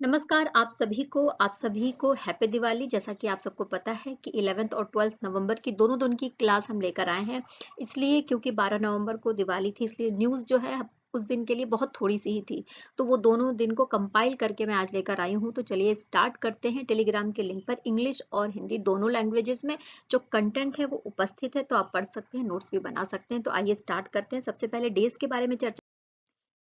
नमस्कार आप सभी को हैप्पी दिवाली। जैसा कि आप सबको पता है कि 11th और 12th नवंबर की दोनों दिन की क्लास हम लेकर आए हैं। इसलिए क्योंकि 12 नवंबर को दिवाली थी, इसलिए न्यूज़ जो है उस दिन के लिए बहुत थोड़ी सी ही थी। तो वो दोनों दिन को कंपाइल करके मैं आज लेकर आई हूँ। तो चलिए स्टार्ट करते हैं। टेलीग्राम के लिंक पर इंग्लिश और हिंदी दोनों लैंग्वेजेस में जो कंटेंट है वो उपस्थित है, तो आप पढ़ सकते हैं, नोट्स भी बना सकते हैं। तो आइए स्टार्ट करते हैं। सबसे पहले डेज के बारे में चर्चा।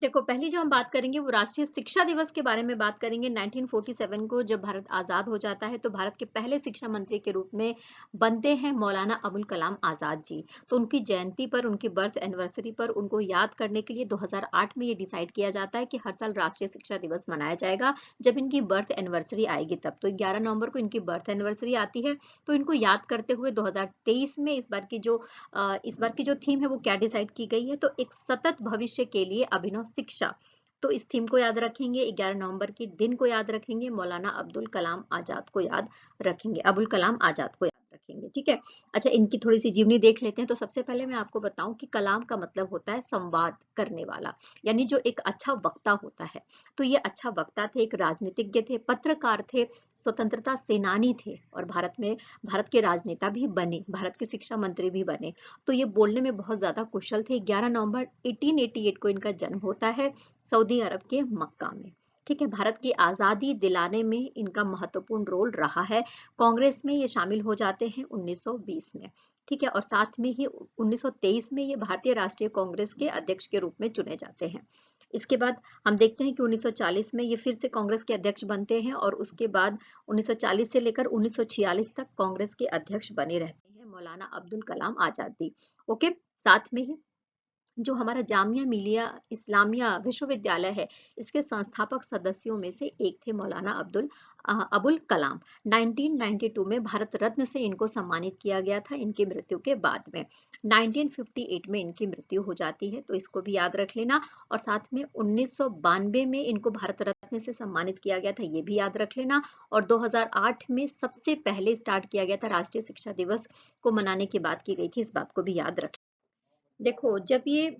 देखो, पहली जो हम बात करेंगे वो राष्ट्रीय शिक्षा दिवस के बारे में बात करेंगे। 1947 को जब भारत आज़ाद हो जाता है तो भारत के पहले शिक्षा मंत्री के रूप में बनते हैं मौलाना अबुल कलाम आज़ाद जी। तो उनकी जयंती पर, उनकी बर्थ एनिवर्सरी पर उनको याद करने के लिए 2008 में ये डिसाइड किया जाता है कि हर साल राष्ट्रीय शिक्षा दिवस मनाया जाएगा जब इनकी बर्थ एनिवर्सरी आएगी तब। तो 11 नवंबर को इनकी बर्थ एनिवर्सरी आती है। तो इनको याद करते हुए 2023 में इस बार की जो थीम है वो क्या डिसाइड की गई है, तो एक सतत भविष्य के लिए अभिनव शिक्षा। तो इस थीम को याद रखेंगे, 11 नवंबर के दिन को याद रखेंगे, मौलाना अब्दुल कलाम आजाद को याद रखेंगे, अबुल कलाम आजाद को याद रखेंगे। ठीक है। अच्छा, इनकी थोड़ी सी जीवनी देख लेते हैं। तो सबसे पहले मैं आपको बताऊं कि कलाम का मतलब होता है संवाद करने वाला, यानी जो एक अच्छा वक्ता होता है। तो ये अच्छा वक्ता थे, एक राजनीतिज्ञ थे, पत्रकार थे, स्वतंत्रता सेनानी थे और भारत के राजनेता भी बने, भारत के शिक्षा मंत्री भी बने। तो ये बोलने में बहुत ज़्यादा कुशल थे। 11 नवंबर 1888 को इनका जन्म होता है सऊदी अरब के मक्का में। ठीक है। भारत की आज़ादी दिलाने में इनका महत्वपूर्ण रोल रहा है। कांग्रेस में ये शामिल हो जाते हैं 1920 में। ठीक है। और साथ में ही 1923 में ये भारतीय राष्ट्रीय कांग्रेस के अध्यक्ष के रूप में चुने जाते हैं। इसके बाद हम देखते हैं कि 1940 में ये फिर से कांग्रेस के अध्यक्ष बनते हैं और उसके बाद 1940 से लेकर 1946 तक कांग्रेस के अध्यक्ष बने रहते हैं मौलाना अब्दुल कलाम आजादी। ओके। साथ में ही जो हमारा जामिया मिलिया इस्लामिया विश्वविद्यालय है, इसके संस्थापक सदस्यों में से एक थे मौलाना अबुल कलाम। 1992 में भारत रत्न से इनको सम्मानित किया गया था इनकी मृत्यु के बाद में। 1958 में इनकी मृत्यु हो जाती है, तो इसको भी याद रख लेना। और साथ में 1992 में इनको भारत रत्न से सम्मानित किया गया था, ये भी याद रख लेना। और 2008 में सबसे पहले स्टार्ट किया गया था राष्ट्रीय शिक्षा दिवस को मनाने की बात की गई थी, इस बात को भी याद रख। देखो, जब ये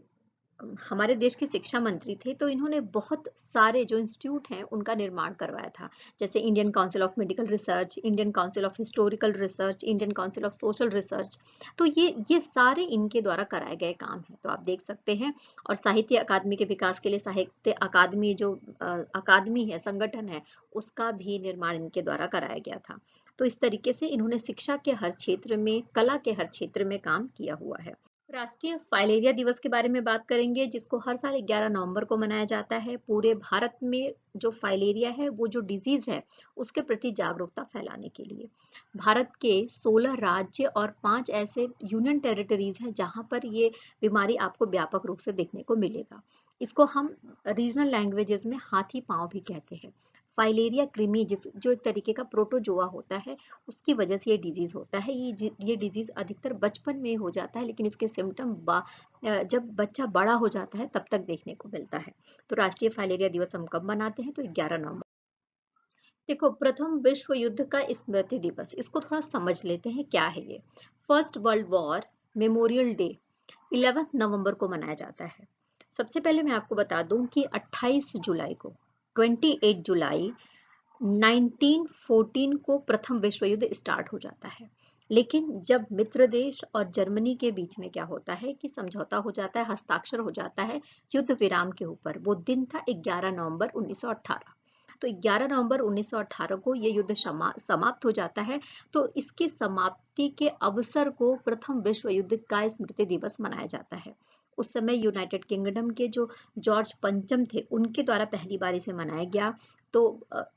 हमारे देश के शिक्षा मंत्री थे तो इन्होंने बहुत सारे जो इंस्टीट्यूट हैं उनका निर्माण करवाया था। जैसे Indian council of medical research, Indian council of historical research, Indian council of social research. तो ये सारे इनके द्वारा कराए गए काम हैं, तो आप देख सकते हैं। और साहित्य अकादमी के विकास के लिए साहित्य अकादमी जो अकादमी है, संगठन है, उसका भी निर्माण इनके द्वारा कराया गया था। तो इस तरीके से इन्होंने शिक्षा के हर क्षेत्र में, कला के हर क्षेत्र में काम किया हुआ है। राष्ट्रीय फाइलेरिया दिवस के बारे में बात करेंगे, जिसको हर साल 11 नवंबर को मनाया जाता है। पूरे भारत में जो फाइलेरिया है, वो जो डिजीज है, उसके प्रति जागरूकता फैलाने के लिए। भारत के 16 राज्य और 5 ऐसे यूनियन टेरिटरीज हैं जहां पर ये बीमारी आपको व्यापक रूप से देखने को मिलेगा। इसको हम रीजनल लैंग्वेजेस में हाथी पांव भी कहते हैं। फाइलेरिया कृमि जो एक तरीके का प्रोटोजोआ होता है, उसकी वजह से ये डिजीज होता है। ये डिजीज अधिकतर बचपन में हो जाता है, लेकिन इसके सिम्टम जब बच्चा बड़ा हो जाता है तब तक देखने को मिलता है। तो राष्ट्रीय फाइलेरिया दिवस हम कब मनाते हैं, तो 11 नवंबर। देखो, प्रथम विश्व युद्ध का स्मृति दिवस, इसको थोड़ा समझ लेते हैं क्या है ये। First world war memorial day 11 नवंबर को मनाया जाता है। सबसे पहले मैं आपको बता दूं कि 28 जुलाई को, 28 जुलाई 1914 को प्रथम विश्व युद्ध स्टार्ट हो जाता है। लेकिन जब मित्र देश और जर्मनी के बीच में क्या होता है कि समझौता हो जाता है, हस्ताक्षर हो जाता है युद्ध विराम के ऊपर, वो दिन था 11 नवंबर 1918। तो 11 नवंबर 1918 को ये युद्ध समाप्त हो जाता है। तो इसकी समाप्ति के अवसर को प्रथम विश्व युद्ध का स्मृति दिवस मनाया जाता है। उस समय यूनाइटेड किंगडम के जो जॉर्ज पंचम थे, उनके द्वारा पहली बार इसे मनाया गया। तो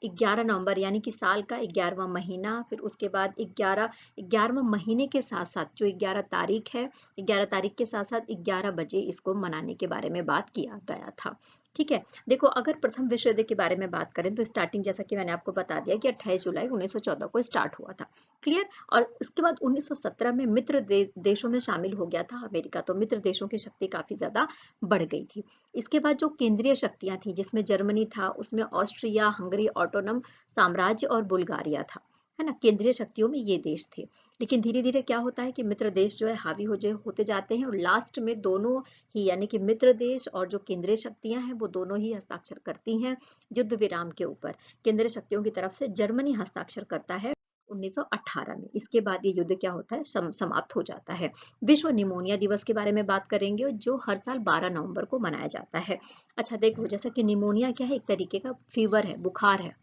11 नवंबर यानी कि साल का 11वां महीना, फिर उसके बाद 11वें महीने के साथ साथ जो 11 तारीख है, 11 तारीख के साथ साथ 11 बजे इसको मनाने के बारे में बात किया गया था। ठीक है। देखो, अगर प्रथम विश्व युद्ध के बारे में बात करें तो स्टार्टिंग जैसा कि मैंने आपको बता दिया कि 28 जुलाई 1914 को स्टार्ट हुआ था। क्लियर। और इसके बाद 1917 में मित्र देशों में शामिल हो गया था अमेरिका, तो मित्र देशों की शक्ति काफी ज्यादा बढ़ गई थी। इसके बाद जो केंद्रीय शक्तियां थी, जिसमें जर्मनी था, उसमें ऑस्ट्रिया हंगरी ऑटोनम साम्राज्य और बुल्गारिया था। है ना, केंद्रीय शक्तियों में ये देश थे। लेकिन धीरे धीरे क्या होता है कि मित्र देश जो है हावी होते जाते हैं, और लास्ट में दोनों ही, यानी कि मित्र देश और जो केंद्रीय शक्तियां हैं वो दोनों ही हस्ताक्षर करती हैं युद्ध विराम के ऊपर। केंद्रीय शक्तियों की तरफ से जर्मनी हस्ताक्षर करता है 1918 में। इसके बाद ये युद्ध क्या होता है, समाप्त हो जाता है। विश्व निमोनिया दिवस के बारे में बात करेंगे, जो हर साल 12 नवंबर को मनाया जाता है। अच्छा देखो, जैसा कि निमोनिया क्या है, एक तरीके का फीवर है, बुखार है।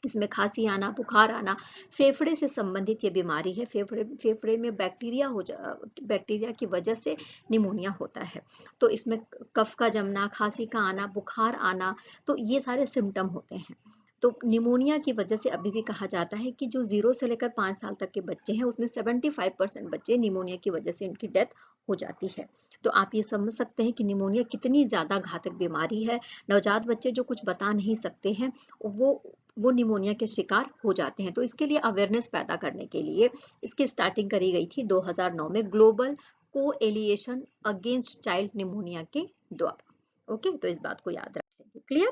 इसमें खांसी आना, बुखार आना, फेफड़े से संबंधित ये बीमारी है। फेफड़े में बैक्टीरिया की वजह से निमोनिया होता है। तो इसमें कफ का जमना, खांसी का आना, बुखार आना, तो ये सारे सिम्टम होते हैं। तो निमोनिया की वजह से अभी भी कहा जाता है कि जो 0 से लेकर 5 साल तक के बच्चे हैं, उसमें 75% बच्चे निमोनिया की वजह से उनकी डेथ हो जाती है। तो आप ये समझ सकते हैं कि निमोनिया कितनी ज्यादा घातक बीमारी है। नवजात बच्चे जो कुछ बता नहीं सकते हैं, वो वो निमोनिया के शिकार हो जाते हैं। तो इसके लिए अवेयरनेस पैदा करने के लिए इसकी स्टार्टिंग करी गई थी 2009 में ग्लोबल कोएलिएशन अगेंस्ट चाइल्ड निमोनिया के द्वारा। ओके, तो इस बात को याद रखेंगे। क्लियर।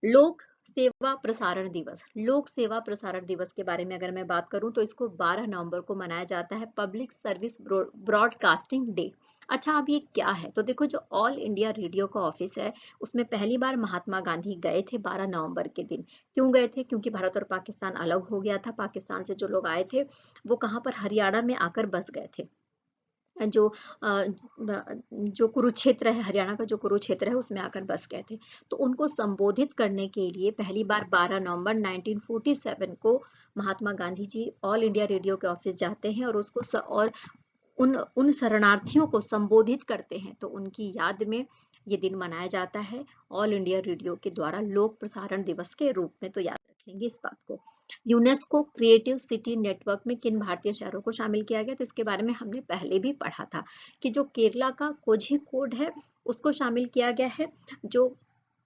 लोक सेवा प्रसारण दिवस। लोक सेवा प्रसारण दिवस के बारे में अगर मैं बात करूं तो इसको 12 नवंबर को मनाया जाता है, पब्लिक सर्विस ब्रॉडकास्टिंग डे। अच्छा, अब ये क्या है, तो देखो, जो ऑल इंडिया रेडियो का ऑफिस है, उसमें पहली बार महात्मा गांधी गए थे 12 नवंबर के दिन। क्यों गए थे? क्योंकि भारत और पाकिस्तान अलग हो गया था। पाकिस्तान से जो लोग आए थे वो कहाँ पर, हरियाणा में आकर बस गए थे। जो जो कुरुक्षेत्र है, हरियाणा का जो कुरुक्षेत्र है, उसमें आकर बस गए थे। तो उनको संबोधित करने के लिए पहली बार 12 नवंबर 1947 को Mahatma Gandhi ji all India radio के ऑफिस जाते हैं और और उन शरणार्थियों को संबोधित करते हैं। तो उनकी याद में ये दिन मनाया जाता है ऑल इंडिया रेडियो के द्वारा लोक प्रसारण दिवस के रूप में। तो याद रखेंगे इस बात को। यूनेस्को क्रिएटिव सिटी नेटवर्क में किन भारतीय शहरों को शामिल किया गया? तो इसके बारे में हमने पहले भी पढ़ा था कि जो केरला का कोझिकोड है उसको शामिल किया गया है जो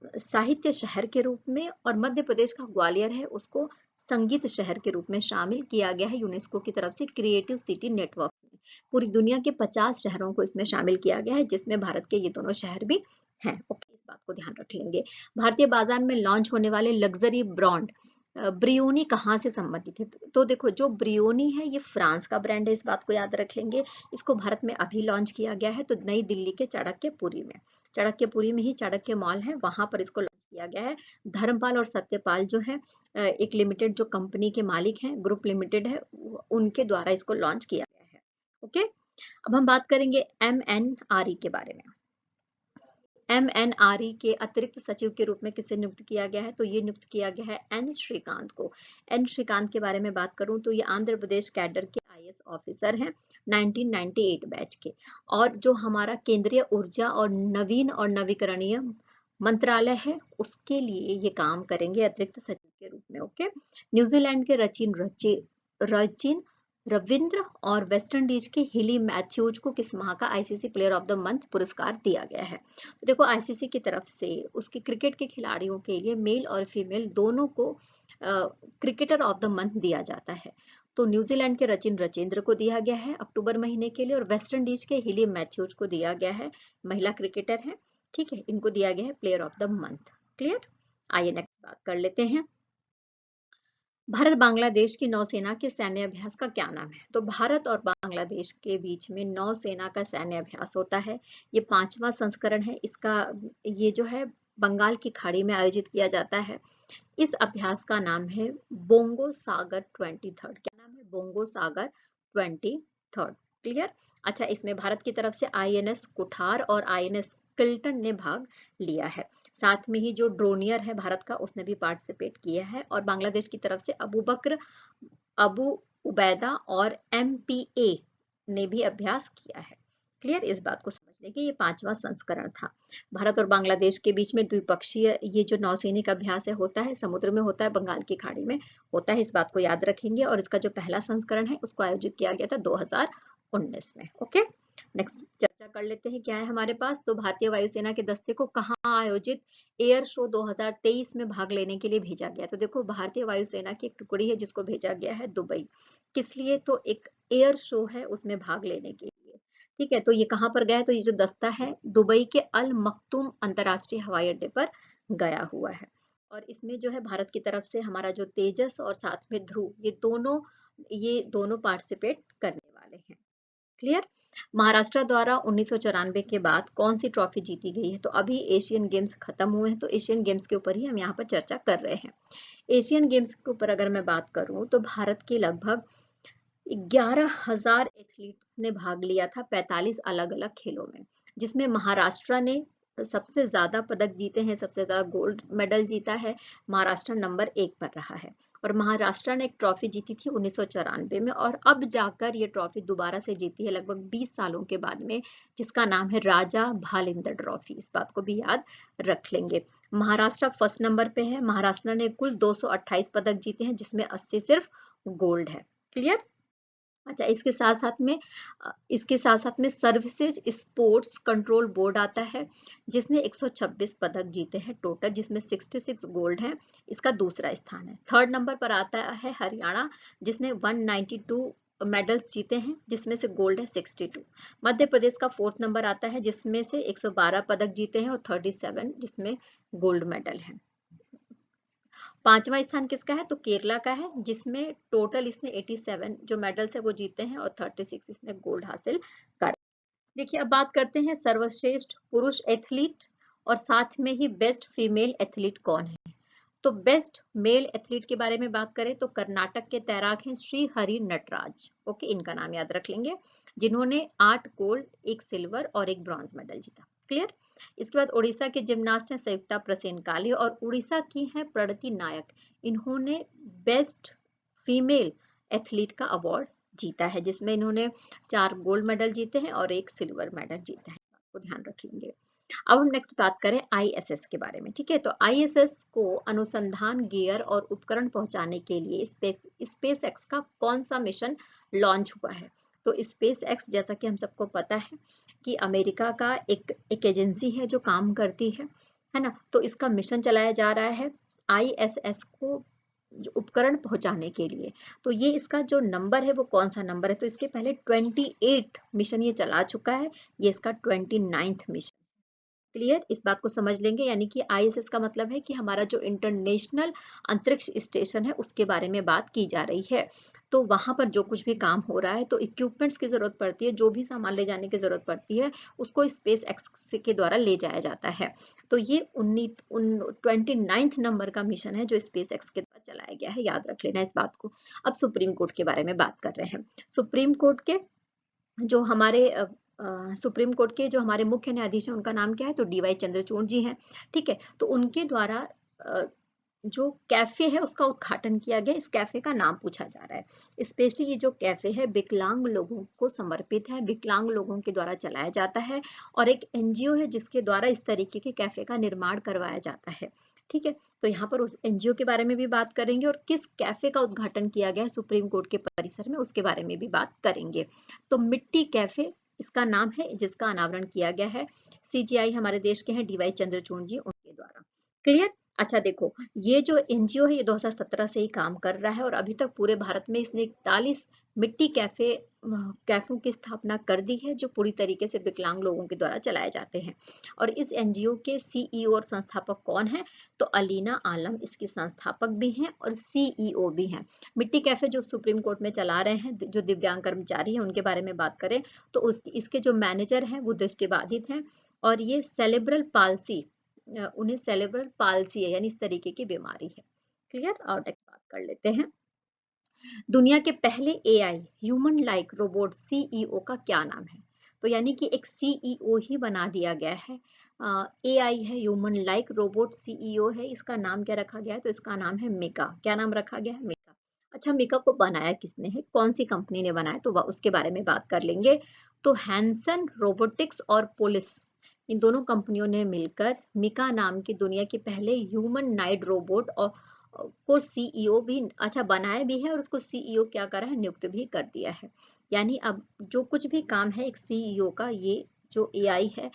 साहित्य शहर के रूप में, और मध्य प्रदेश का ग्वालियर है उसको संगीत शहर के रूप में शामिल किया गया है यूनेस्को की तरफ से क्रिएटिव सिटी नेटवर्क में। पूरी दुनिया के 50 शहरों को इसमें शामिल किया गया है, जिसमें भारत के ये दोनों शहर भी हैं। ओके, इस बात को ध्यान रख लेंगे। भारतीय बाजार में लॉन्च होने वाले लग्जरी ब्रांड ब्रियोनी कहाँ से संबंधित है? तो देखो, जो ब्रियोनी है ये फ्रांस का ब्रांड है, इस बात को याद रख लेंगे। इसको भारत में अभी लॉन्च किया गया है, तो नई दिल्ली के चाणक्यपुरी में, चाणक्यपुरी में ही चाणक्य मॉल है, वहां पर इसको लॉन्च किया गया है। धर्मपाल और सत्यपाल जो है एक लिमिटेड जो कंपनी के मालिक हैं, ग्रुप लिमिटेड है, उनके द्वारा इसको लॉन्च किया गया है। ओके, अब हम बात करेंगे MNRE के बारे में। MNRE के अतिरिक्त सचिव के रूप में किसे नियुक्त किया गया है? तो ये नियुक्त किया गया है N श्रीकांत को। N श्रीकांत के बारे में बात करूं तो ये आंध्र प्रदेश कैडर के IAS ऑफिसर हैं, 1998 बैच के। और जो हमारा केंद्रीय ऊर्जा और नवीन और नवीकरणीय मंत्रालय है, उसके लिए ये काम करेंगे अतिरिक्त सचिव के रूप में। ओके, न्यूजीलैंड के रचिन रविंद्र और वेस्ट इंडीज के हिली मैथ्यूज को किस माह का ICC player of the month पुरस्कार दिया गया है? तो देखो, ICC की तरफ से उसके क्रिकेट के खिलाड़ियों के लिए मेल और फीमेल दोनों को क्रिकेटर ऑफ द मंथ दिया जाता है। तो न्यूजीलैंड के रचिन रचिंद्र को दिया गया है अक्टूबर महीने के लिए, और वेस्ट इंडीज के हिली मैथ्यूज को दिया गया है, महिला क्रिकेटर है, ठीक है, इनको दिया गया है player of the month. Clear. आइए नेक्स्ट बात कर लेते हैं। भारत बांग्लादेश की नौसेना के सैन्य अभ्यास का क्या नाम है? तो भारत और बांग्लादेश के बीच में नौसेना का सैन्य अभ्यास होता है। ये 5वां संस्करण है इसका। ये जो है बंगाल की खाड़ी में आयोजित किया जाता है। इस अभ्यास का नाम है बोंगो सागर 23rd। क्या नाम है? बोंगो सागर 23rd। क्लियर। अच्छा, इसमें भारत की तरफ से INS कुठार और INS किल्टन ने भाग लिया है। साथ में ही जो ड्रोनियर है भारत का, उसने भी पार्टिसिपेट किया है। और बांग्लादेश की तरफ से अबू उबैदा और MPA ने भी अभ्यास किया है। क्लियर। इस बात को समझ लें कि ये 5वां संस्करण था। भारत और बांग्लादेश के बीच में द्विपक्षीय ये जो नौसैनिक अभ्यास है होता है, समुद्र में होता है, बंगाल की खाड़ी में होता है, इस बात को याद रखेंगे। और इसका जो पहला संस्करण है उसको आयोजित किया गया था 2019 में। ओके, नेक्स्ट चर्चा कर लेते हैं क्या है हमारे पास। तो भारतीय वायुसेना के दस्ते को कहाँ आयोजित एयर शो 2023 में भाग लेने के लिए भेजा गया? तो देखो, भारतीय वायुसेना की एक टुकड़ी है जिसको भेजा गया है दुबई। किस लिए? तो एक एयर शो है उसमें भाग लेने के लिए। ठीक है, तो ये कहाँ पर गया है? तो ये जो दस्ता है दुबई के अल मखतूम अंतरराष्ट्रीय हवाई अड्डे पर गया हुआ है। और इसमें जो है भारत की तरफ से हमारा जो तेजस और साथ में ध्रुव, ये दोनों पार्टिसिपेट करने वाले हैं। क्लियर। महाराष्ट्र द्वारा 1994 के बाद कौन सी ट्रॉफी जीती गई है? तो अभी एशियन गेम्स खत्म हुए हैं, तो एशियन गेम्स के ऊपर ही हम यहाँ पर चर्चा कर रहे हैं। एशियन गेम्स के ऊपर अगर मैं बात करूं तो भारत के लगभग 11,000 एथलीट्स ने भाग लिया था 45 अलग अलग खेलों में, जिसमें महाराष्ट्र ने सबसे ज्यादा पदक जीते हैं, सबसे ज्यादा गोल्ड मेडल जीता है। महाराष्ट्र नंबर 1 पर रहा है। और महाराष्ट्र ने एक ट्रॉफी जीती थी 1994 में, और अब जाकर ये ट्रॉफी दोबारा से जीती है लगभग 20 सालों के बाद में, जिसका नाम है राजा भालिंदर ट्रॉफी। इस बात को भी याद रख लेंगे। महाराष्ट्र फर्स्ट नंबर पे है। महाराष्ट्र ने कुल 228 पदक जीते हैं, जिसमें 80 सिर्फ गोल्ड है। क्लियर। अच्छा, इसके साथ साथ में सर्विसेज स्पोर्ट्स कंट्रोल बोर्ड आता है, जिसने 126 पदक जीते हैं टोटल, जिसमें 66 गोल्ड हैं। इसका दूसरा स्थान है। थर्ड नंबर पर आता है हरियाणा, जिसने 192 मेडल्स जीते हैं, जिसमें से गोल्ड है 62। मध्य प्रदेश का फोर्थ नंबर आता है, जिसमें से 112 पदक जीते हैं और 37 जिसमें गोल्ड मेडल है। पांचवा स्थान किसका है? तो केरला का है, जिसमें टोटल इसने 87 जो मेडल्स है वो जीते हैं और 36 इसने गोल्ड हासिल कर। देखिए, अब बात करते हैं सर्वश्रेष्ठ पुरुष एथलीट और साथ में ही बेस्ट फीमेल एथलीट कौन है। तो बेस्ट मेल एथलीट के बारे में बात करें तो कर्नाटक के तैराक हैं श्री हरि नटराज। ओके, इनका नाम याद रख लेंगे, जिन्होंने 8 गोल्ड, 1 सिल्वर और 1 ब्रॉन्ज मेडल जीता। क्लियर। इसके बाद उड़ीसा के जिम्नास्ट हैं संयुक्ता प्रसेनकाली, और उड़ीसा की हैं प्रणति नायक। इन्होंने बेस्ट फीमेल एथलीट का अवार्ड जीता है, जिसमें इन्होंने 4 गोल्ड मेडल जीते हैं और 1 सिल्वर मेडल जीता है। को ध्यान रख लेंगे। अब हम नेक्स्ट बात करें आईएसएस के बारे में। ठीक है, तो आईएसएस को अनुसंधान गियर और उपकरण पहुंचाने के लिए स्पेस एक्स का कौन सा मिशन लॉन्च हुआ है? तो स्पेस एक्स, जैसा कि हम सबको पता है कि अमेरिका का एक एजेंसी है जो काम करती है ना। तो इसका मिशन चलाया जा रहा है आईएसएस को जो उपकरण पहुंचाने के लिए। तो ये इसका जो नंबर है वो कौन सा नंबर है? तो इसके पहले 28 मिशन ये चला चुका है, ये इसका 29वां मिशन। क्लियर। इस बात को समझ लेंगे, यानी कि आईएसएस का मतलब है कि हमारा जो इंटरनेशनल अंतरिक्ष स्टेशन है उसके बारे में बात की जा रही है। तो वहां पर जो कुछ भी काम हो रहा है, तो इक्विपमेंट्स की जरूरत पड़ती है, जो भी सामान ले जाने की जरूरत पड़ती है उसको स्पेस एक्स के द्वारा ले जाया जाता है। तो ये 29 नंबर का मिशन है जो स्पेस एक्स के द्वारा चलाया गया है, याद रख लेना इस बात को। अब सुप्रीम कोर्ट के बारे में बात कर रहे हैं। सुप्रीम कोर्ट के जो हमारे सुप्रीम कोर्ट के जो हमारे मुख्य न्यायाधीश हैं उनका नाम क्या है? तो डीवाई चंद्रचूड़ जी हैं। ठीक है, तो उनके द्वारा जो कैफे है उसका उद्घाटन किया गया। इस कैफे का नाम पूछा जा रहा है। स्पेशली ये जो कैफे है विकलांग लोगों को समर्पित है, विकलांग लोगों के द्वारा चलाया जाता है, और एक एनजीओ है जिसके द्वारा इस तरीके के कैफे का निर्माण करवाया जाता है। ठीक है, तो यहाँ पर उस एनजीओ के बारे में भी बात करेंगे, और किस कैफे का उद्घाटन किया गया है सुप्रीम कोर्ट के परिसर में उसके बारे में भी बात करेंगे। तो मिट्टी कैफे इसका नाम है, जिसका अनावरण किया गया है। सीजीआई हमारे देश के हैं डीवाई चंद्रचूड़ जी, उनके द्वारा। क्लियर। अच्छा देखो, ये जो एनजीओ है ये 2017 से ही काम कर रहा है, और अभी तक पूरे भारत में इसने 41 मिट्टी कैफों की स्थापना कर दी है, जो पूरी तरीके से विकलांग लोगों के द्वारा चलाए जाते हैं। और इस एनजीओ के सीईओ और संस्थापक कौन है? तो अलीना आलम इसकी संस्थापक भी हैं और सीईओ भी हैं। मिट्टी कैफे जो सुप्रीम कोर्ट में चला रहे हैं, जो दिव्यांग कर्मचारी हैं, उनके बारे में बात करें तो इसके जो मैनेजर हैं वो दृष्टिबाधित हैं, और ये उन्हें सेरेब्रल पाल्सी है, यानी इस तरीके की बीमारी है। क्लियर। और नेक्स्ट बात कर लेते हैं, दुनिया के पहले AI human like robot CEO का क्या नाम है? तो यानी कि एक सीईओ ही बना दिया गया है। एआई है, ह्यूमन लाइक रोबोट सीईओ है, इसका नाम क्या रखा गया है? तो इसका नाम है मिका। क्या नाम रखा गया है? मिका। अच्छा, मिका को बनाया किसने है? कौन सी कंपनी ने बनाया? तो उसके बारे में बात कर लेंगे। तो हैंसन रोबोटिक्स और पोलिस, इन दोनों कंपनियों ने मिलकर मिका नाम की दुनिया के पहले ह्यूमन नाइड रोबोट और को सीईओ भी अच्छा बनाया भी है, और उसको सीईओ क्या करा है? नियुक्त भी कर दिया है। यानी अब जो कुछ भी काम है एक सीईओ का, ये जो एआई है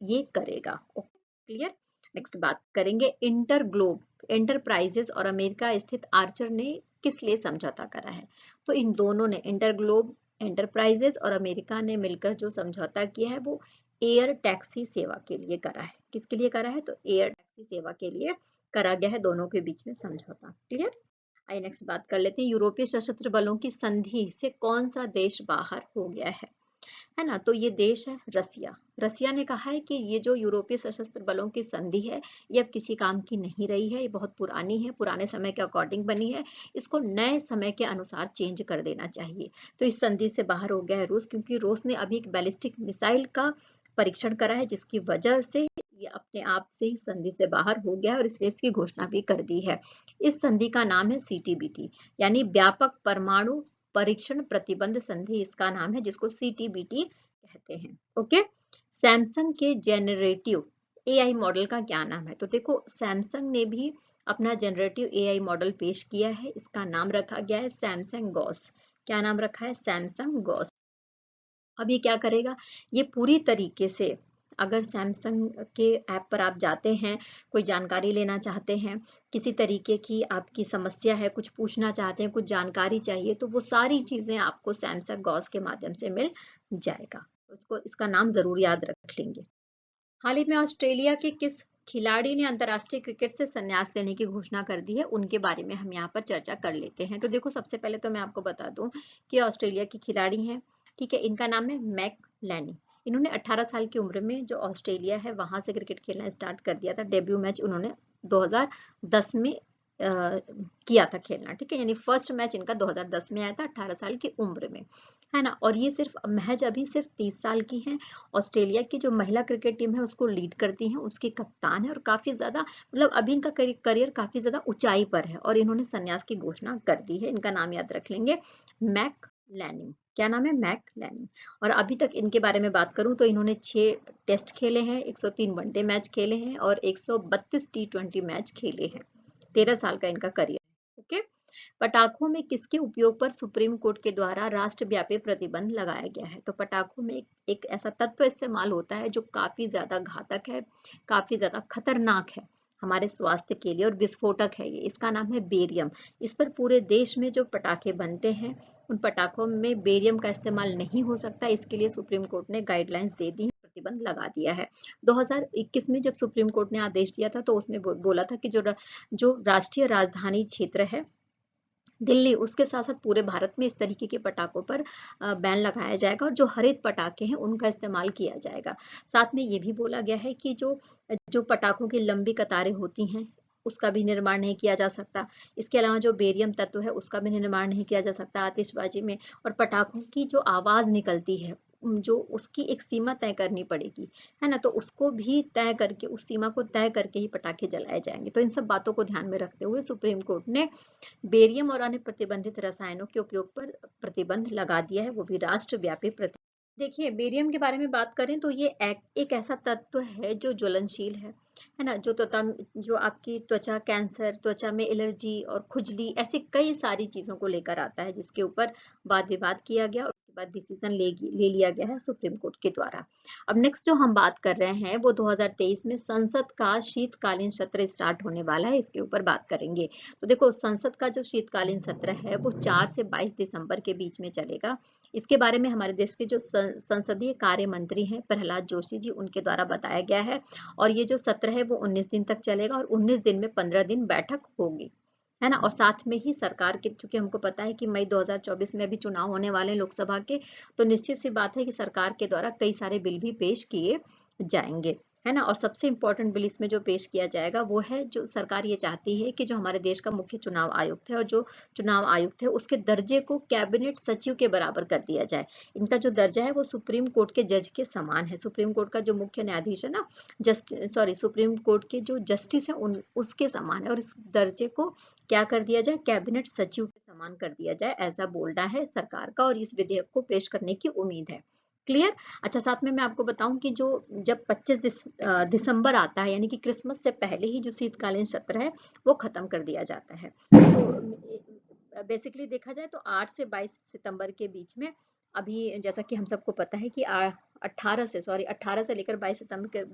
ये करेगा। Okay, clear. नेक्स्ट बात करेंगे, इंटर ग्लोब एंटरप्राइजेस और अमेरिका स्थित आर्चर ने किस लिए समझौता करा है? तो इन दोनों ने, इंटर ग्लोब एंटरप्राइजेस और अमेरिका ने मिलकर जो समझौता किया है वो एयर टैक्सी सेवा के लिए करा है। किसके लिए करा है? तो एयर आपसी सेवा के लिए करा गया है दोनों के बीच में समझौता। क्लियर। आइए नेक्स्ट बात कर लेते हैं, यूरोपीय सशस्त्र बलों की संधि से कौन सा देश बाहर हो गया है ना। तो ये देश है रसिया। रसिया ने कहा है कि ये जो यूरोपीय सशस्त्र बलों की संधि है ये अब किसी काम की नहीं रही है, ये बहुत पुरानी है, पुराने समय के अकॉर्डिंग बनी है, इसको नए समय के अनुसार चेंज कर देना चाहिए। तो इस संधि से बाहर हो गया है रूस, क्योंकि रूस ने अभी एक बैलिस्टिक मिसाइल का परीक्षण करा है, जिसकी वजह से ये अपने आप से ही संधि से बाहर हो गया है और इसलिए इसकी घोषणा भी कर दी है। इस संधि का नाम है सीटीबीटी, यानी व्यापक परमाणु परीक्षण प्रतिबंध संधि इसका नाम है, जिसको सीटीबीटी कहते हैं। ओके। सैमसंग के जेनरेटिव एआई मॉडल का क्या नाम है। तो देखो सैमसंग ने भी अपना जेनरेटिव एआई मॉडल पेश किया है, इसका नाम रखा गया है सैमसंग गॉस। क्या नाम रखा है, सैमसंग गॉस। अब ये क्या करेगा, ये पूरी तरीके से, अगर सैमसंग के ऐप पर आप जाते हैं, कोई जानकारी लेना चाहते हैं, किसी तरीके की आपकी समस्या है, कुछ पूछना चाहते हैं, कुछ जानकारी चाहिए, तो वो सारी चीजें आपको सैमसंग गॉस के माध्यम से मिल जाएगा। उसको इसका नाम जरूर याद रख लेंगे। हाल ही में ऑस्ट्रेलिया के किस खिलाड़ी ने अंतर्राष्ट्रीय क्रिकेट से संन्यास लेने की घोषणा कर दी है, उनके बारे में हम यहाँ पर चर्चा कर लेते हैं। तो देखो सबसे पहले तो मैं आपको बता दूं कि ऑस्ट्रेलिया की खिलाड़ी हैं, ठीक है, इनका नाम है मैक लैनी। इन्होंने 18 साल की उम्र में जो ऑस्ट्रेलिया है वहां से क्रिकेट खेलना स्टार्ट कर दिया था। डेब्यू मैच उन्होंने 2010 में किया था खेलना, ठीक है, यानी फर्स्ट मैच इनका 2010 में आया था 18 साल की उम्र में, है ना। और ये सिर्फ महज अभी सिर्फ 30 साल की हैं। ऑस्ट्रेलिया की जो महिला क्रिकेट टीम है उसको लीड करती हैं, उसकी कप्तान है, और काफी ज्यादा मतलब अभी इनका करियर काफी ज्यादा ऊंचाई पर है और इन्होंने संन्यास की घोषणा कर दी है। इनका नाम याद रख लेंगे, मैक लैनिंग। क्या नाम है, मैक लैनिंग। और अभी तक इनके बारे में बात करूं तो इन्होंने 6 टेस्ट खेले हैं, 103 वनडे मैच खेले हैं और 132 टी20 मैच खेले हैं। 13 साल का इनका करियर है। ओके। पटाखों में किसके उपयोग पर सुप्रीम कोर्ट के द्वारा राष्ट्रव्यापी प्रतिबंध लगाया गया है। तो पटाखों में एक ऐसा तत्व इस्तेमाल होता है जो काफी ज्यादा घातक है, काफी ज्यादा खतरनाक है हमारे स्वास्थ्य के लिए और विस्फोटक है ये, इसका नाम है बेरियम। इस पर पूरे देश में जो पटाखे बनते हैं उन पटाखों में बेरियम का इस्तेमाल नहीं हो सकता, इसके लिए सुप्रीम कोर्ट ने गाइडलाइंस दे दी, प्रतिबंध लगा दिया है। 2021 में जब सुप्रीम कोर्ट ने आदेश दिया था तो उसमें बोला था कि जो राष्ट्रीय राजधानी क्षेत्र है दिल्ली, उसके साथ साथ पूरे भारत में इस तरीके के पटाखों पर बैन लगाया जाएगा और जो हरित पटाखे हैं उनका इस्तेमाल किया जाएगा। साथ में ये भी बोला गया है कि जो जो पटाखों की लंबी कतारें होती हैं उसका भी निर्माण नहीं किया जा सकता। इसके अलावा जो बेरियम तत्व है उसका भी निर्माण नहीं किया जा सकता आतिशबाजी में। और पटाखों की जो आवाज निकलती है जो उसकी एक सीमा तय करनी पड़ेगी, है ना, तो उसको भी तय करके, उस सीमा को तय करके ही पटाखे जलाए जाएंगे। तो इन सब बातों को ध्यान में रखते हुए सुप्रीम कोर्ट ने बेरियम और अन्य प्रतिबंधित रसायनों के उपयोग पर प्रतिबंध लगा दिया है, वो भी राष्ट्रव्यापी प्रतिबंध। देखिए बेरियम के बारे में बात करें तो ये एक ऐसा तत्व है जो ज्वलनशील है ना, जो आपकी त्वचा कैंसर, त्वचा में एलर्जी और खुजली, ऐसी कई सारी चीजों को लेकर आता है, जिसके ऊपर वाद विवाद किया गया और उसके बाद डिसीजन ले लिया गया है सुप्रीम कोर्ट के द्वारा। अब नेक्स्ट जो हम बात कर रहे हैं वो 2023 में संसद का शीतकालीन सत्र स्टार्ट होने वाला है, इसके ऊपर बात करेंगे। तो देखो संसद का जो शीतकालीन सत्र है वो 4 से 22 दिसंबर के बीच में चलेगा। इसके बारे में हमारे देश के जो संसदीय कार्य मंत्री हैं प्रहलाद जोशी जी, उनके द्वारा बताया गया है। और ये जो सत्र है वो 19 दिन तक चलेगा और 19 दिन में 15 दिन बैठक होगी, है ना। और साथ में ही सरकार के, चूंकि हमको पता है कि मई 2024 में अभी चुनाव होने वाले हैं लोकसभा के, तो निश्चित सी बात है कि सरकार के द्वारा कई सारे बिल भी पेश किए जाएंगे, है ना। और सबसे इंपॉर्टेंट बिल इसमें जो पेश किया जाएगा वो है, जो सरकार ये चाहती है कि जो हमारे देश का मुख्य चुनाव आयुक्त है और जो चुनाव आयुक्त है उसके दर्जे को कैबिनेट सचिव के बराबर कर दिया जाए। इनका जो दर्जा है वो सुप्रीम कोर्ट के जज के समान है। सुप्रीम कोर्ट का जो मुख्य न्यायाधीश है ना, सुप्रीम कोर्ट के जो जस्टिस है उसके समान है, और इस दर्जे को क्या कर दिया जाए, कैबिनेट सचिव के समान कर दिया जाए, ऐसा बोलना है सरकार का, और इस विधेयक को पेश करने की उम्मीद है। क्लियर। अच्छा, साथ में मैं आपको बताऊं कि जो जब 25 दिसंबर आता है, यानी कि क्रिसमस से पहले ही जो शीतकालीन सत्र है वो खत्म कर दिया जाता है। तो बेसिकली देखा जाए तो 8 से 22 सितंबर के बीच में, अभी जैसा कि हम सबको पता है कि 18 से लेकर 22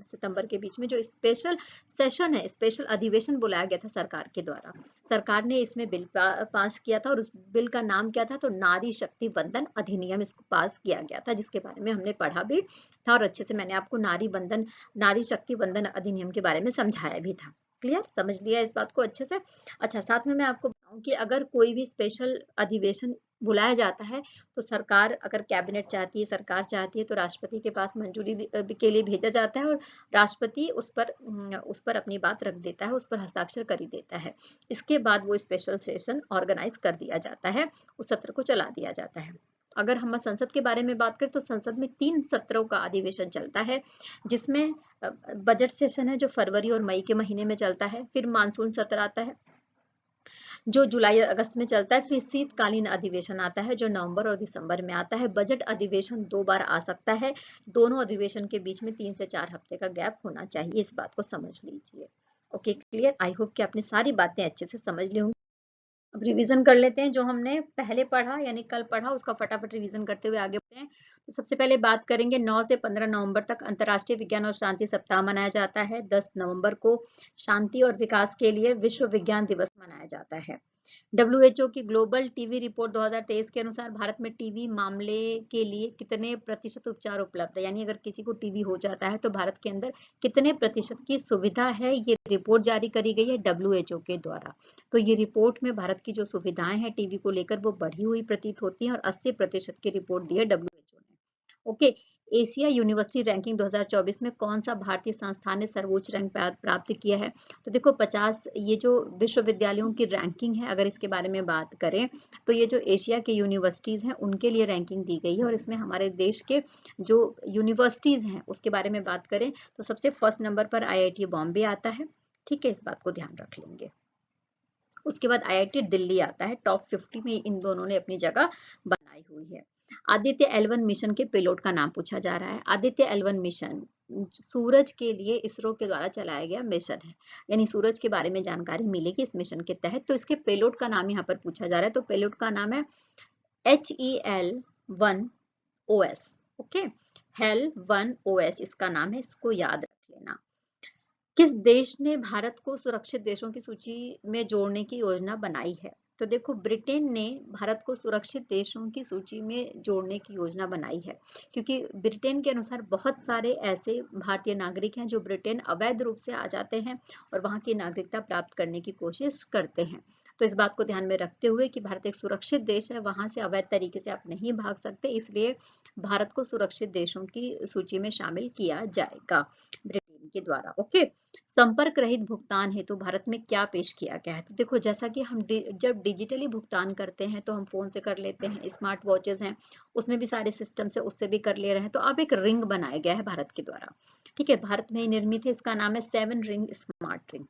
सितंबर के बीच में जो स्पेशल सेशन है, स्पेशल अधिवेशन बुलाया गया था सरकार के द्वारा। सरकार ने इसमें बिल पास किया था और उस बिल का नाम क्या था, तो नारी शक्ति वंदन अधिनियम इसको पास किया गया था, जिसके बारे में हमने पढ़ा भी था और अच्छे से मैंने आपको नारी शक्ति वंदन अधिनियम के बारे में समझाया भी था। क्लियर, समझ लिया इस बात को अच्छे से। अच्छा, साथ में मैं आपको बताऊं कि अगर कोई भी स्पेशल अधिवेशन बुलाया जाता है तो सरकार, अगर कैबिनेट चाहती है, सरकार चाहती है, तो राष्ट्रपति के पास मंजूरी के लिए भेजा जाता है और राष्ट्रपति उस पर अपनी बात रख देता है, उस पर हस्ताक्षर कर ही देता है। इसके बाद वो स्पेशल सेशन ऑर्गेनाइज कर दिया जाता है, उस सत्र को चला दिया जाता है। अगर हम संसद के बारे में बात करें तो संसद में 3 सत्रों का अधिवेशन चलता है, जिसमें बजट सेशन है जो फरवरी और मई के महीने में चलता है, फिर मानसून सत्र आता है जो जुलाई अगस्त में चलता है, फिर शीतकालीन अधिवेशन आता है जो नवंबर और दिसंबर में आता है। बजट अधिवेशन 2 बार आ सकता है, दोनों अधिवेशन के बीच में 3 से 4 हफ्ते का गैप होना चाहिए, इस बात को समझ लीजिए। ओके, क्लियर, आई होप कि आपने सारी बातें अच्छे से समझ ली होंगी। अब रिवीजन कर लेते हैं जो हमने पहले पढ़ा, यानी कल पढ़ा, उसका फटाफट रिवीजन करते हुए आगे बढ़ते हैं। तो सबसे पहले बात करेंगे 9 से 15 नवंबर तक अंतर्राष्ट्रीय विज्ञान और शांति सप्ताह मनाया जाता है। 10 नवंबर को शांति और विकास के लिए विश्व विज्ञान दिवस मनाया जाता है। WHO की ग्लोबल टीवी रिपोर्ट 2023 के अनुसार भारत में टीबी मामले के लिए कितने प्रतिशत उपचार उपलब्ध है, यानी अगर किसी को टीबी हो जाता है तो भारत के अंदर कितने प्रतिशत की सुविधा है, ये रिपोर्ट जारी करी गई है WHO के द्वारा। तो ये रिपोर्ट में भारत की जो सुविधाएं हैं टीबी को लेकर वो बढ़ी हुई प्रतीत होती हैं और 80% की रिपोर्ट दी है WHO ने। ओके, एशिया यूनिवर्सिटी रैंकिंग 2024 में कौन सा भारतीय संस्थान ने सर्वोच्च रैंक प्राप्त किया है? तो देखो 50, ये जो विश्वविद्यालयों की रैंकिंग है, अगर इसके बारे में बात करें तो ये जो एशिया के यूनिवर्सिटीज हैं उनके लिए रैंकिंग दी गई है और इसमें हमारे देश के जो यूनिवर्सिटीज हैं उसके बारे में बात करें तो सबसे फर्स्ट नंबर पर IIT बॉम्बे आता है। ठीक है, इस बात को ध्यान रख लेंगे। उसके बाद IIT दिल्ली आता है, टॉप 50 में इन दोनों ने अपनी जगह बनाई हुई है। आदित्य L1 मिशन के पेलोड का नाम पूछा जा रहा है। आदित्य L1 मिशन सूरज के लिए इसरो के द्वारा चलाया गया मिशन है, यानी सूरज के बारे में जानकारी मिलेगी इस मिशन के तहत। तो इसके पेलोड का नाम यहाँ पर पूछा जा रहा है, तो पेलोड का नाम है HEL-1OS। ओके, HEL-1OS इसका नाम है, इसको याद रख लेना। किस देश ने भारत को सुरक्षित देशों की सूची में जोड़ने की योजना बनाई है? तो देखो ब्रिटेन ने भारत को सुरक्षित देशों की सूची में जोड़ने की योजना बनाई है, क्योंकि ब्रिटेन के अनुसार बहुत सारे ऐसे भारतीय नागरिक हैं जो ब्रिटेन अवैध रूप से आ जाते हैं और वहां की नागरिकता प्राप्त करने की कोशिश करते हैं। तो इस बात को ध्यान में रखते हुए कि भारत एक सुरक्षित देश है, वहां से अवैध तरीके से आप नहीं भाग सकते, इसलिए भारत को सुरक्षित देशों की सूची में शामिल किया जाएगा ब्रिटेन के द्वारा। ओके, संपर्क रहित भुगतान हेतु भारत में क्या पेश किया गया है? तो देखो जैसा कि हम जब डिजिटली भुगतान करते हैं तो हम फोन से कर लेते हैं, स्मार्ट वॉचेस हैं उसमें भी सारे सिस्टम से उससे भी कर ले रहे हैं, तो अब एक रिंग बनाया गया है भारत के द्वारा। ठीक है, भारत में ही निर्मित है, इसका नाम है 7 रिंग स्मार्ट रिंग,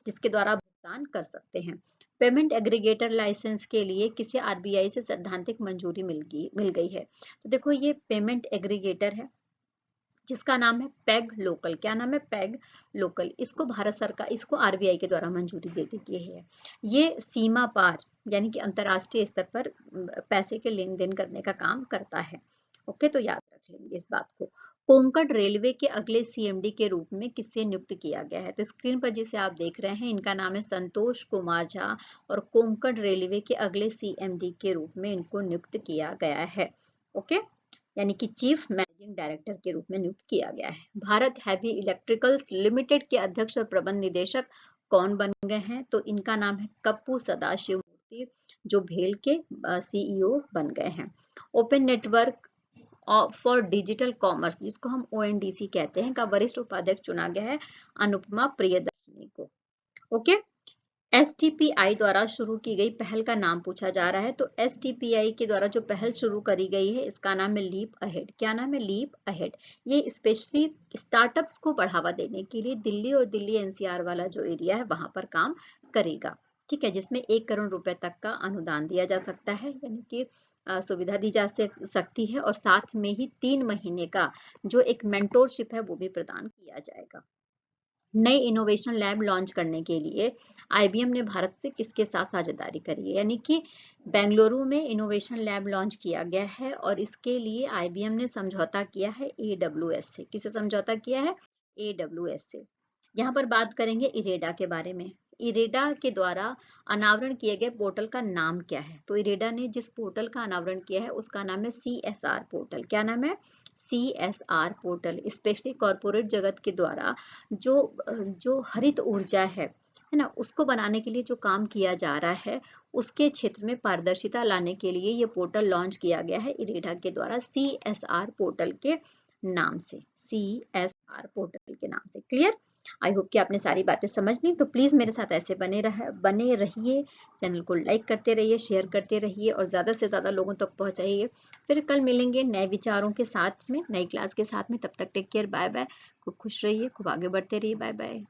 जिसके द्वारा आप भुगतान कर सकते हैं। पेमेंट एग्रीगेटर लाइसेंस के लिए किसे RBI से सैद्धांतिक मंजूरी मिल गई है? तो देखो ये पेमेंट एग्रीगेटर है जिसका नाम है पैग लोकल। क्या नाम है? Peg local. इसको भारत सरकार, इसको RBI के द्वारा मंजूरी दे दी गई है। ये सीमा पार यानी कि अंतरराष्ट्रीय स्तर पर पैसे के लेन देन करने का काम करता है। ओके, तो याद रख लेंगे इस बात को। कोंकण रेलवे के अगले CMD के रूप में किसे नियुक्त किया गया है? तो स्क्रीन पर जिसे आप देख रहे हैं इनका नाम है संतोष कुमार झा और कोंकण रेलवे के अगले CMD के रूप में इनको नियुक्त किया गया है। ओके, यानी कि चीफ मैनेजिंग डायरेक्टर के रूप में नियुक्त किया गया है। भारत हैवी इलेक्ट्रिकल्स लिमिटेड के अध्यक्ष और प्रबंध निदेशक कौन बन गए हैं? तो इनका नाम है कप्पू सदाशिव मूर्ति, जो भेल के CEO बन गए हैं। Open network for digital commerce, जिसको हम ONDC कहते हैं, का वरिष्ठ उपाध्यक्ष चुना गया है अनुपमा प्रियदर्शनी को। ओके, STPI द्वारा शुरू की गई पहल का नाम पूछा जा रहा है। तो STPI के द्वारा जो पहल शुरू करी गई है इसका नाम है लीप अहेड। क्या नाम है? Leap ahead. ये स्पेशली स्टार्टअप्स को बढ़ावा देने के लिए दिल्ली और दिल्ली NCR वाला जो एरिया है वहां पर काम करेगा। ठीक है, जिसमें 1 करोड़ रुपए तक का अनुदान दिया जा सकता है, यानी कि सुविधा दी जा सकती है और साथ में ही 3 महीने का जो एक मेंटोरशिप है वो भी प्रदान किया जाएगा। नए इनोवेशन लैब लॉन्च करने के लिए आईबीएम ने भारत से किसके साथ साझेदारी करी है, यानी कि बेंगलुरु में इनोवेशन लैब लॉन्च किया गया है और इसके लिए आईबीएम ने समझौता किया है एडब्ल्यूएस से। किसे समझौता किया है? एडब्ल्यूएस से। यहाँ पर बात करेंगे इरेडा के बारे में। इरेडा के द्वारा अनावरण किए गए पोर्टल का नाम क्या है? तो इरेडा ने जिस पोर्टल का अनावरण किया है उसका नाम है सीएसआर पोर्टल। क्या नाम है? CSR portal. स्पेशली कॉरपोरेट जगत के द्वारा जो जो हरित ऊर्जा है ना, उसको बनाने के लिए जो काम किया जा रहा है उसके क्षेत्र में पारदर्शिता लाने के लिए ये पोर्टल लॉन्च किया गया है इरेडा के द्वारा सीएसआर पोर्टल के नाम से। सीएसआर पोर्टल के नाम से। क्लियर? आई होप कि आपने सारी बातें समझ ली। तो प्लीज मेरे साथ ऐसे बने रहिए, चैनल को लाइक करते रहिए, शेयर करते रहिए और ज्यादा से ज्यादा लोगों तक पहुंचाइए। फिर कल मिलेंगे नए विचारों के साथ में, नई क्लास के साथ में। तब तक टेक केयर, बाय बाय। खूब खुश रहिए, खूब आगे बढ़ते रहिए। Bye bye.